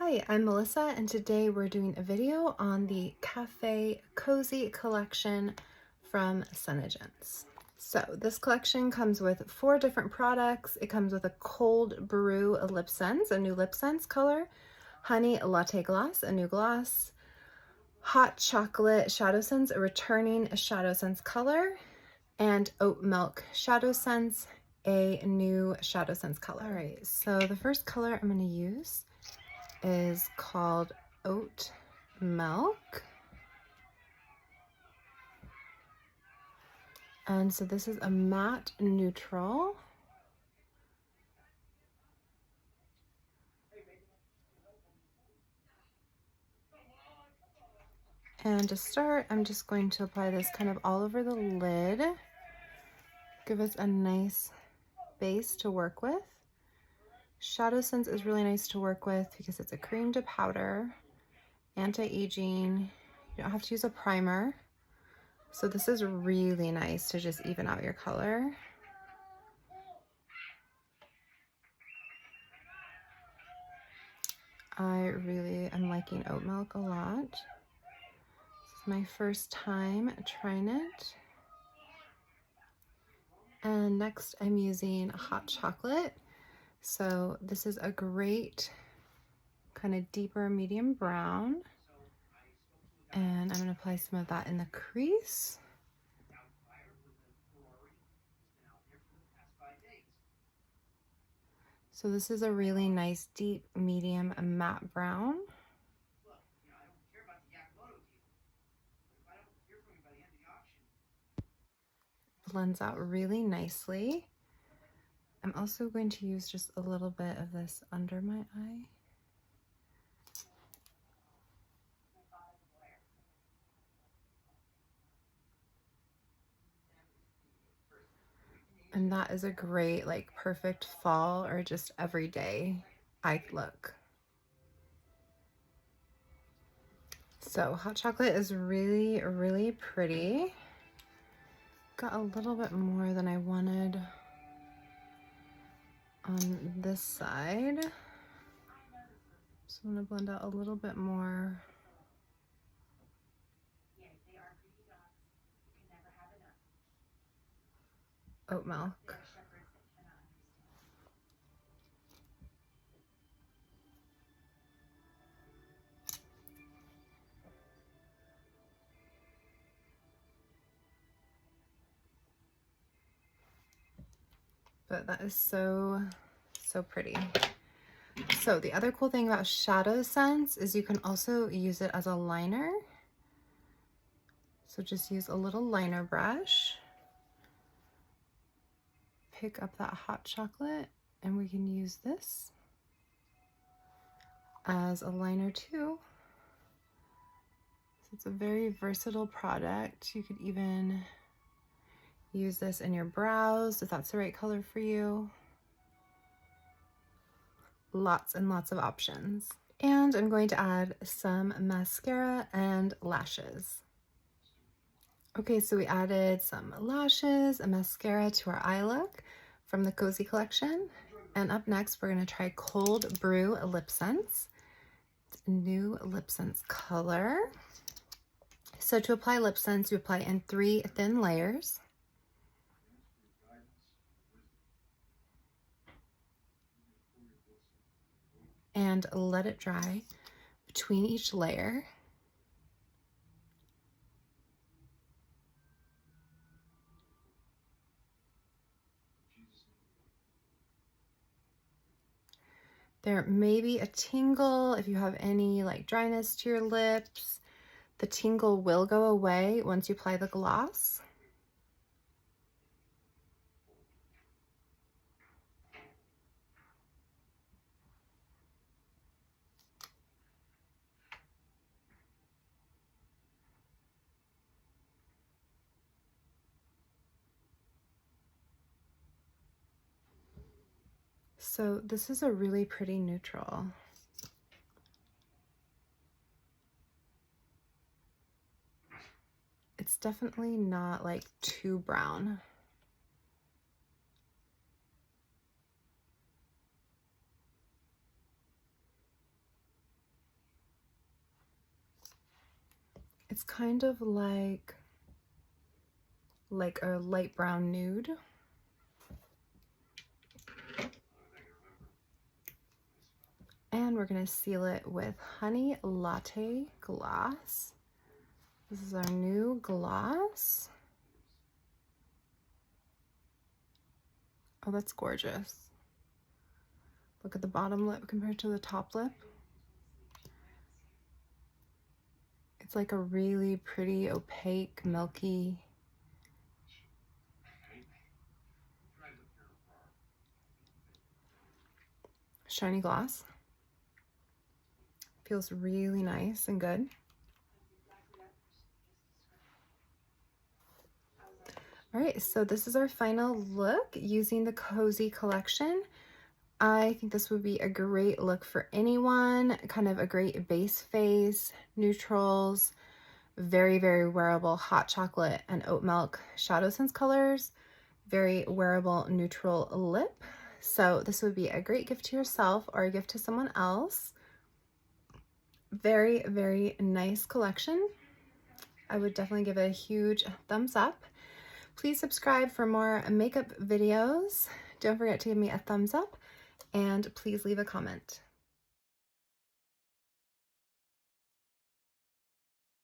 Hi, I'm Melissa, and today we're doing a video on the Cafe Cozy collection from SeneGence. So this collection comes with 4 different products. It comes with a cold brew LipSense, a new LipSense color, honey latte gloss, a new gloss, hot chocolate shadow sense, a returning shadow sense color, and oat milk shadow sense, a new shadow sense color. All right, so the first color I'm going to use is called Oat Milk. And so this is a matte neutral. And to start, I'm just going to apply this kind of all over the lid. Give us a nice base to work with. Shadow Sense is really nice to work with because it's a cream to powder, anti-aging. You don't have to use a primer. So this is really nice to just even out your color. I really am liking oat milk a lot. This is my first time trying it. And next I'm using hot chocolate. So this is a great kind of deeper medium brown. And I'm going to apply some of that in the crease. So this is a really nice deep medium matte brown. Blends out really nicely. I'm also going to use just a little bit of this under my eye. And that is a great, like, perfect fall or just everyday eye look. So hot chocolate is really, really pretty. Got a little bit more than I wanted on this side. So I'm gonna blend out a little bit more. Oat milk. But that is so, so pretty. So the other cool thing about Shadow Sense is you can also use it as a liner. So just use a little liner brush. Pick up that hot chocolate and we can use this as a liner too. So it's a very versatile product. You could even use this in your brows if that's the right color for you. Lots and lots of options. And I'm going to add some mascara and lashes. Okay, so we added some lashes and mascara to our eye look from the Cozy collection. And up next, we're going to try Cold Brew LipSense. It's a new LipSense color. So to apply LipSense, you apply in 3 thin layers. And let it dry between each layer. There may be a tingle if you have any like dryness to your lips. The tingle will go away once you apply the gloss. So this is a really pretty neutral. It's definitely not like too brown. It's kind of like a light brown nude. And we're gonna seal it with Honey Latte Gloss. This is our new gloss. Oh, that's gorgeous. Look at the bottom lip compared to the top lip. It's like a really pretty, opaque, milky. Shiny gloss. Feels really nice and good. All right, so this is our final look using the Cozy collection. I think this would be a great look for anyone, kind of a great base face, neutrals, very, very wearable hot chocolate and oat milk Shadow Sense colors, very wearable neutral lip. So this would be a great gift to yourself or a gift to someone else. Very, very nice collection. I would definitely give it a huge thumbs up. Please subscribe for more makeup videos. Don't forget to give me a thumbs up and please leave a comment.